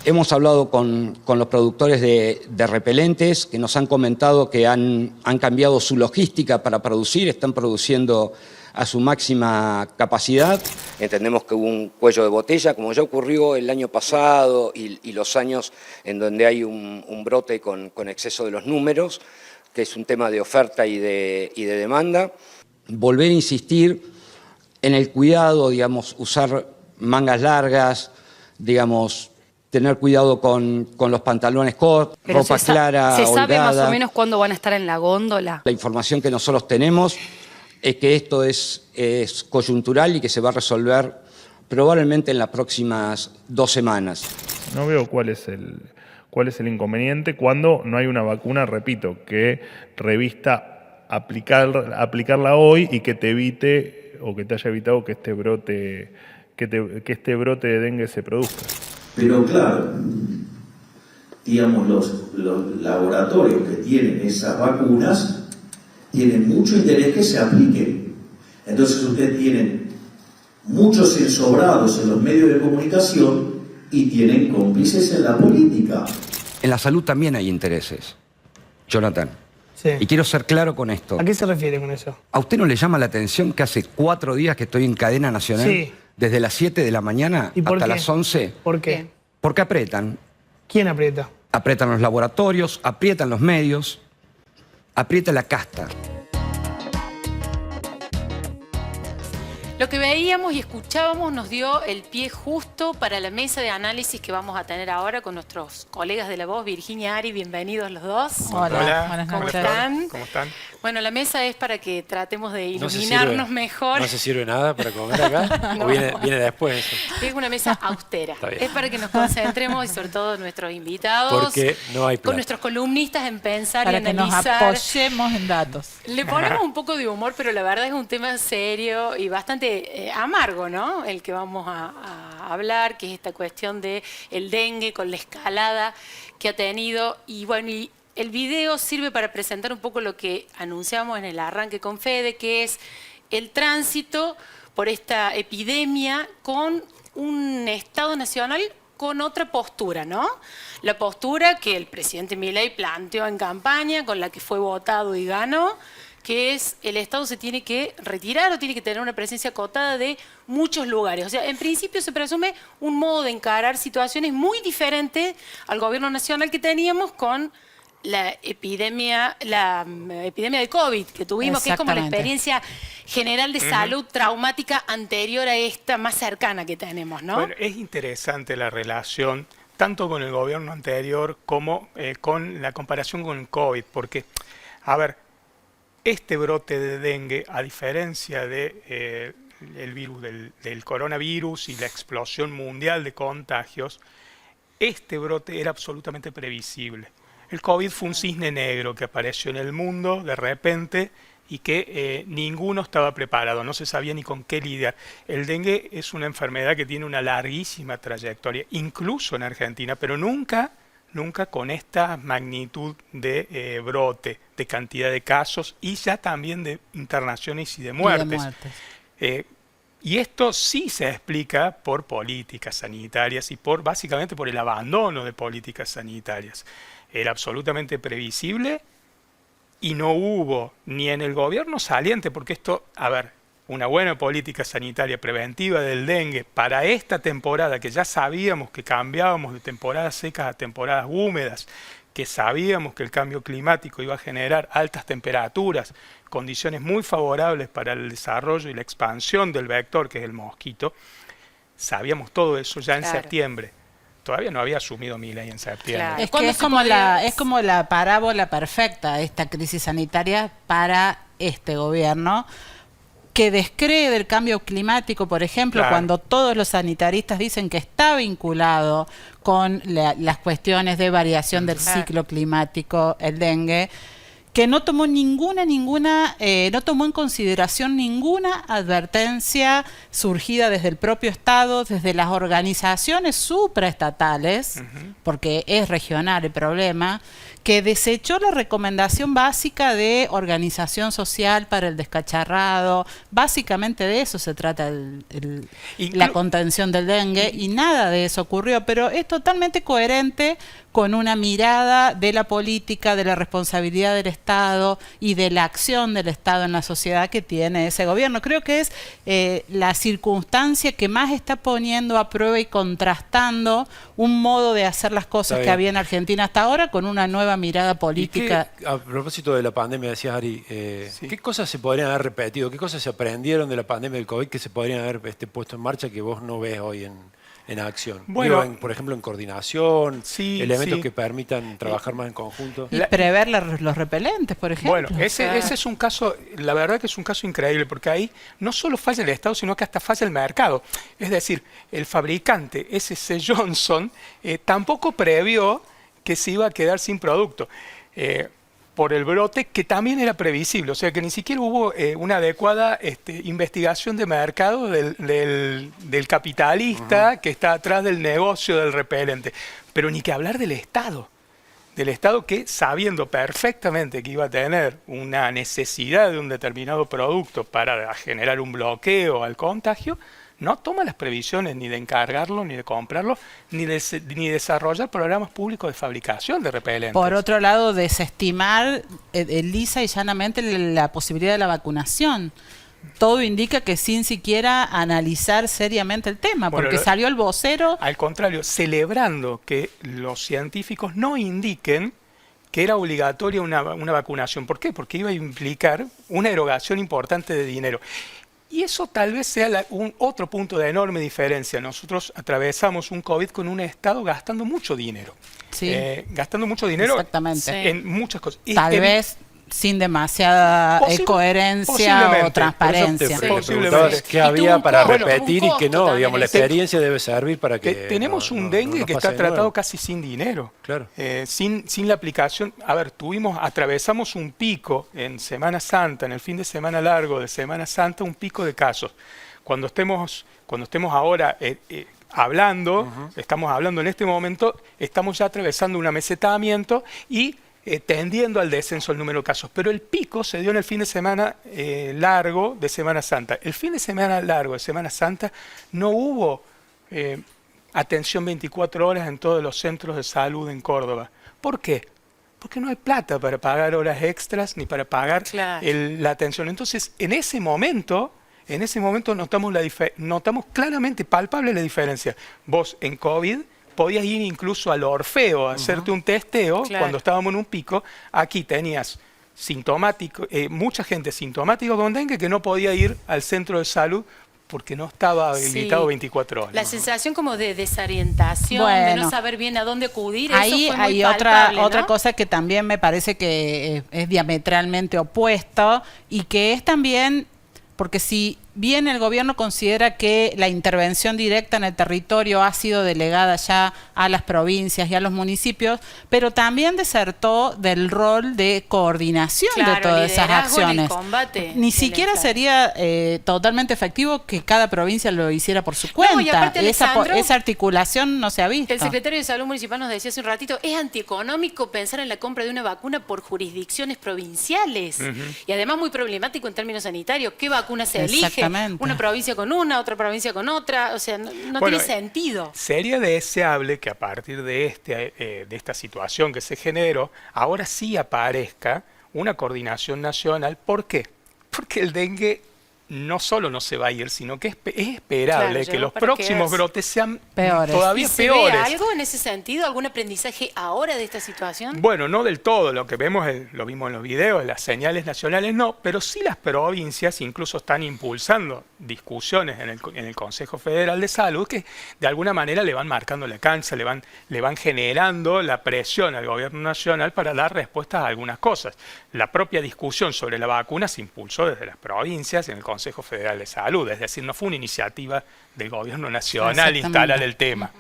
Hemos hablado con los productores de repelentes que nos han comentado que han cambiado su logística para producir, están produciendo a su máxima capacidad. Entendemos que hubo un cuello de botella, como ya ocurrió el año pasado y los años en donde hay un brote con exceso de los números, que es un tema de oferta y de demanda. Volver a insistir en el cuidado, digamos, usar mangas largas, digamos, tener cuidado con los pantalones cortos, ropa clara, ¿Se sabe holgada. más o menos cuándo van a estar en la góndola? La información que nosotros tenemos es que esto es coyuntural y que se va a resolver probablemente en las próximas 2 semanas. No veo cuál es el inconveniente cuando no hay una vacuna, repito, que revista aplicarla hoy y que te evite o que te haya evitado que este brote de dengue se produzca. Pero claro, digamos, los laboratorios que tienen esas vacunas tienen mucho interés que se apliquen. Entonces ustedes tienen muchos ensobrados en los medios de comunicación y tienen cómplices en la política. En la salud también hay intereses, Jonathan. Sí. Y quiero ser claro con esto. ¿A qué se refiere con eso? ¿A usted no le llama la atención que hace 4 días que estoy en cadena nacional? Sí. Desde las 7 de la mañana hasta las 11. ¿Por qué? Porque aprietan. ¿Quién aprieta? Aprietan los laboratorios, aprietan los medios, aprieta la casta. Lo que veíamos y escuchábamos nos dio el pie justo para la mesa de análisis que vamos a tener ahora con nuestros colegas de La Voz, Virginia, Ari, bienvenidos los dos. Hola, buenas ¿cómo noches. están? ¿Cómo están? Bueno, la mesa es para que tratemos de iluminarnos mejor. ¿No se sirve nada para comer acá? No. ¿O viene después eso? Es una mesa austera. Está bien. Es para que nos concentremos y sobre todo nuestros invitados. Porque no hay plata. Con nuestros columnistas en pensar para y que analizar. nos apoyemos en datos. Le ponemos un poco de humor, pero la verdad es un tema serio y bastante amargo, ¿no? El que vamos a hablar, que es esta cuestión de el dengue con la escalada que ha tenido. Y bueno, y el video sirve para presentar un poco lo que anunciamos en el arranque con Fede, que es el tránsito por esta epidemia con un Estado nacional con otra postura, ¿no? La postura que el presidente Milei planteó en campaña, con la que fue votado y ganó, que es el Estado se tiene que retirar o tiene que tener una presencia acotada de muchos lugares. O sea, en principio se presume un modo de encarar situaciones muy diferentes al gobierno nacional que teníamos con la epidemia de COVID que tuvimos, que es como la experiencia general de salud traumática anterior a esta más cercana que tenemos, ¿no? Bueno, es interesante la relación tanto con el gobierno anterior como con la comparación con el COVID, porque, a ver, este brote de dengue, a diferencia de el virus del coronavirus y la explosión mundial de contagios, este brote era absolutamente previsible. El COVID fue un cisne negro que apareció en el mundo de repente y que ninguno estaba preparado, no se sabía ni con qué lidiar. El dengue es una enfermedad que tiene una larguísima trayectoria, incluso en Argentina, pero nunca con esta magnitud de brote, de cantidad de casos y ya también de internaciones y de muertes. Y esto sí se explica por políticas sanitarias y básicamente por el abandono de políticas sanitarias. Era absolutamente previsible y no hubo ni en el gobierno saliente, porque esto, a ver, una buena política sanitaria preventiva del dengue para esta temporada, que ya sabíamos que cambiábamos de temporadas secas a temporadas húmedas, que sabíamos que el cambio climático iba a generar altas temperaturas, condiciones muy favorables para el desarrollo y la expansión del vector, que es el mosquito, sabíamos todo eso ya en septiembre. Todavía no había asumido Milei en septiembre. Claro. Es que es como la parábola perfecta esta crisis sanitaria para este gobierno, que descree del cambio climático, por ejemplo, cuando todos los sanitaristas dicen que está vinculado con las cuestiones de variación del ciclo climático, el dengue, que no tomó no tomó en consideración ninguna advertencia surgida desde el propio Estado, desde las organizaciones supraestatales, porque es regional el problema, que desechó la recomendación básica de organización social para el descacharrado. Básicamente de eso se trata la contención del dengue, y nada de eso ocurrió, pero es totalmente coherente con una mirada de la política, de la responsabilidad del Estado y de la acción del Estado en la sociedad que tiene ese gobierno. Creo que es la circunstancia que más está poniendo a prueba y contrastando un modo de hacer las cosas que había en Argentina hasta ahora con una nueva mirada política. A propósito de la pandemia, decías, Ari, ¿qué cosas se podrían haber repetido? ¿Qué cosas se aprendieron de la pandemia del COVID que se podrían haber puesto en marcha que vos no ves hoy en acción? Bueno, por ejemplo, en coordinación, elementos sí. que permitan trabajar más en conjunto. Y prever los repelentes, por ejemplo. Bueno, ese es un caso, la verdad que es un caso increíble, porque ahí no solo falla el Estado, sino que hasta falla el mercado. Es decir, el fabricante SC Johnson tampoco previó que se iba a quedar sin producto por el brote, que también era previsible. O sea, que ni siquiera hubo una adecuada investigación de mercado del capitalista que está atrás del negocio del repelente. Pero ni que hablar del Estado que, sabiendo perfectamente que iba a tener una necesidad de un determinado producto para generar un bloqueo al contagio, no toma las previsiones ni de encargarlo, ni de comprarlo, ni desarrollar programas públicos de fabricación de repelentes. Por otro lado, desestimar lisa y llanamente la posibilidad de la vacunación. Todo indica que sin siquiera analizar seriamente el tema, porque salió el vocero. Al contrario, celebrando que los científicos no indiquen que era obligatoria una vacunación. ¿Por qué? Porque iba a implicar una erogación importante de dinero. Y eso tal vez sea otro punto de enorme diferencia. Nosotros atravesamos un COVID con un Estado gastando mucho dinero. Sí. Gastando mucho dinero exactamente. En muchas cosas. Tal vez sin demasiada coherencia o transparencia. Posiblemente. ¿Qué había para repetir y que no? Digamos, la experiencia debe servir para que... Tenemos un dengue que está tratado casi sin dinero. Claro. Sin la aplicación. A ver, atravesamos un pico en Semana Santa, en el fin de semana largo de Semana Santa, un pico de casos. Cuando estemos ahora hablando, estamos hablando en este momento, estamos ya atravesando un amesetamiento y tendiendo al descenso el número de casos. Pero el pico se dio en el fin de semana largo de Semana Santa. El fin de semana largo de Semana Santa no hubo atención 24 horas en todos los centros de salud en Córdoba. ¿Por qué? Porque no hay plata para pagar horas extras ni para pagar la atención. Entonces, en ese momento notamos claramente, palpable la diferencia. Vos en COVID podías ir incluso al Orfeo a hacerte un testeo cuando estábamos en un pico. Aquí tenías mucha gente sintomática con dengue que no podía ir al centro de salud porque no estaba habilitado 24 horas. La sensación como de desorientación, de no saber bien a dónde acudir, ahí eso fue muy hay palpable, otra cosa que también me parece que es diametralmente opuesto y que es también, porque si bien el gobierno considera que la intervención directa en el territorio ha sido delegada ya a las provincias y a los municipios, pero también desertó del rol de coordinación de todas esas acciones. Ni siquiera sería totalmente efectivo que cada provincia lo hiciera por su cuenta. Esa articulación no se ha visto. El secretario de Salud Municipal nos decía hace un ratito, es antieconómico pensar en la compra de una vacuna por jurisdicciones provinciales. Y además muy problemático en términos sanitarios. ¿Qué vacuna se elige? Una provincia con una, otra provincia con otra, o sea, no tiene sentido. Sería deseable que a partir de esta situación que se generó, ahora sí aparezca una coordinación nacional. ¿Por qué? Porque el dengue no solo no se va a ir, sino que es esperable que los próximos brotes sean todavía peores. ¿Se ve algo en ese sentido? ¿Algún aprendizaje ahora de esta situación? Bueno, no del todo. Lo que vemos, lo vimos en los videos, las señales nacionales no, pero sí las provincias incluso están impulsando discusiones en el Consejo Federal de Salud que de alguna manera le van marcando la cancha, le van generando la presión al gobierno nacional para dar respuestas a algunas cosas. La propia discusión sobre la vacuna se impulsó desde las provincias en el Consejo Federal de Salud, es decir, no fue una iniciativa del gobierno nacional instalar el tema.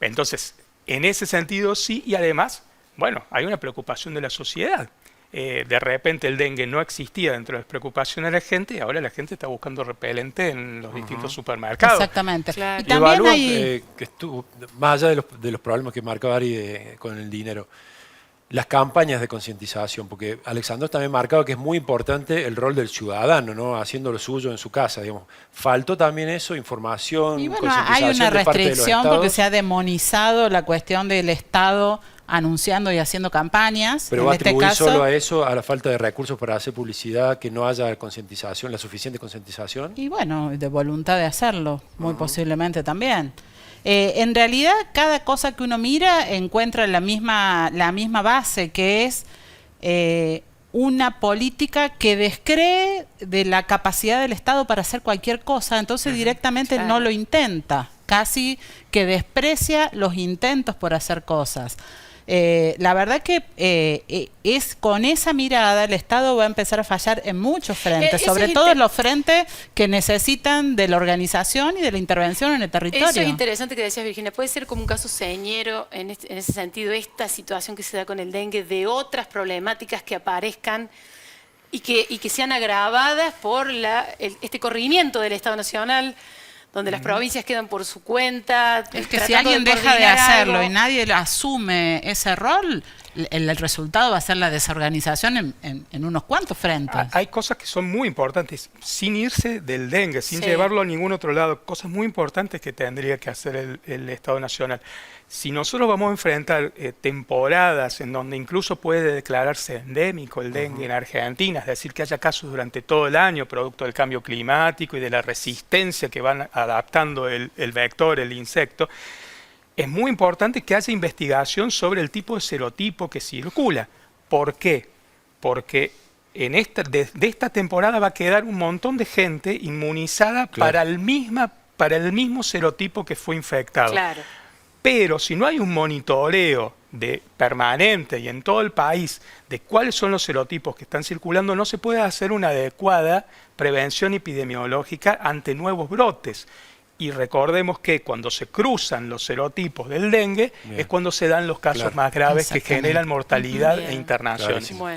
Entonces, en ese sentido sí, y además, bueno, hay una preocupación de la sociedad. de repente el dengue no existía dentro de las preocupaciones de la gente y ahora la gente está buscando repelente en los distintos supermercados. Exactamente. Claro. Y también Evalúan, hay... que estuvo, más allá de los problemas que marcaba Ari con el dinero, las campañas de concientización, porque Alexandros también marcaba que es muy importante el rol del ciudadano, ¿no? Haciendo lo suyo en su casa, digamos. Faltó también eso, información, Y bueno, concientización hay una de parte de los restricción porque estados. se ha demonizado la cuestión del Estado anunciando y haciendo campañas. Pero en va a este atribuir caso, solo a eso, a la falta de recursos para hacer publicidad, que no haya concientización, la suficiente concientización. y bueno, de voluntad de hacerlo, muy posiblemente también. En realidad, cada cosa que uno mira encuentra la misma base, que es una política que descree de la capacidad del Estado para hacer cualquier cosa, entonces directamente Claro. no lo intenta, casi que desprecia los intentos por hacer cosas. La verdad que es con esa mirada el Estado va a empezar a fallar en muchos frentes, Ese sobre es el todo te- en los frentes que necesitan de la organización y de la intervención en el territorio. Eso es interesante que decías, Virginia. Puede ser como un caso señero en ese sentido, esta situación que se da con el dengue, de otras problemáticas que aparezcan y que sean agravadas por este corrimiento del Estado Nacional, donde las provincias quedan por su cuenta. Es que si tratando alguien deja de coordinar hacerlo algo. y nadie asume ese rol, el resultado va a ser la desorganización en unos cuantos frentes. Hay cosas que son muy importantes, sin irse del dengue, sin Sí. llevarlo a ningún otro lado, cosas muy importantes que tendría que hacer el Estado Nacional. Si nosotros vamos a enfrentar temporadas en donde incluso puede declararse endémico el dengue en Argentina, es decir, que haya casos durante todo el año, producto del cambio climático y de la resistencia que van adaptando el vector, el insecto, es muy importante que haya investigación sobre el tipo de serotipo que circula. ¿Por qué? Porque de esta temporada va a quedar un montón de gente inmunizada para el mismo serotipo que fue infectado. Claro. Pero si no hay un monitoreo permanente y en todo el país de cuáles son los serotipos que están circulando, no se puede hacer una adecuada prevención epidemiológica ante nuevos brotes. Y recordemos que cuando se cruzan los serotipos del dengue es cuando se dan los casos Claro. más graves que Exactamente. generan mortalidad Bien. e internación. Clarísimo.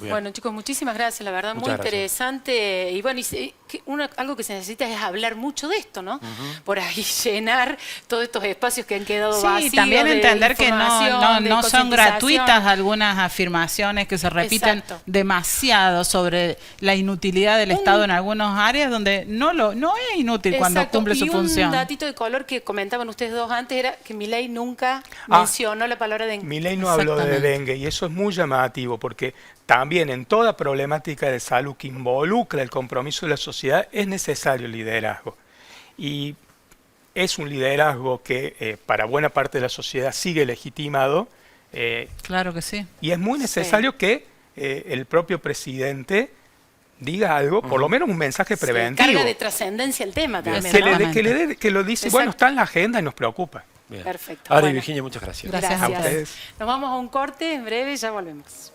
Bueno, chicos, muchísimas gracias, la verdad, Muchas muy gracias. interesante. Y bueno, algo que se necesita es hablar mucho de esto, ¿no? Por ahí llenar todos estos espacios que han quedado vacíos. Sí, también de entender que información, de no son concientización. gratuitas algunas afirmaciones que se repiten Exacto. demasiado sobre la inutilidad del Estado en algunas áreas donde no es inútil cuando Exacto. cumple su y función. un datito de color que comentaban ustedes dos antes era que Milei nunca Ah. mencionó la palabra dengue. Milei no habló de Exactamente. dengue y eso es muy llamativo porque también en toda problemática de salud que involucra el compromiso de la sociedad es necesario el liderazgo. Y es un liderazgo que para buena parte de la sociedad sigue legitimado Claro que sí. y es muy necesario que el propio presidente diga algo, por lo menos un mensaje Sí, preventivo. carga de trascendencia el tema también. que, ¿no? que lo dice, bueno, está en la agenda y nos preocupa. Bien. Perfecto. Ari, Bueno. Virginia, muchas gracias. Gracias a ustedes. Nos vamos a un corte, en breve ya volvemos.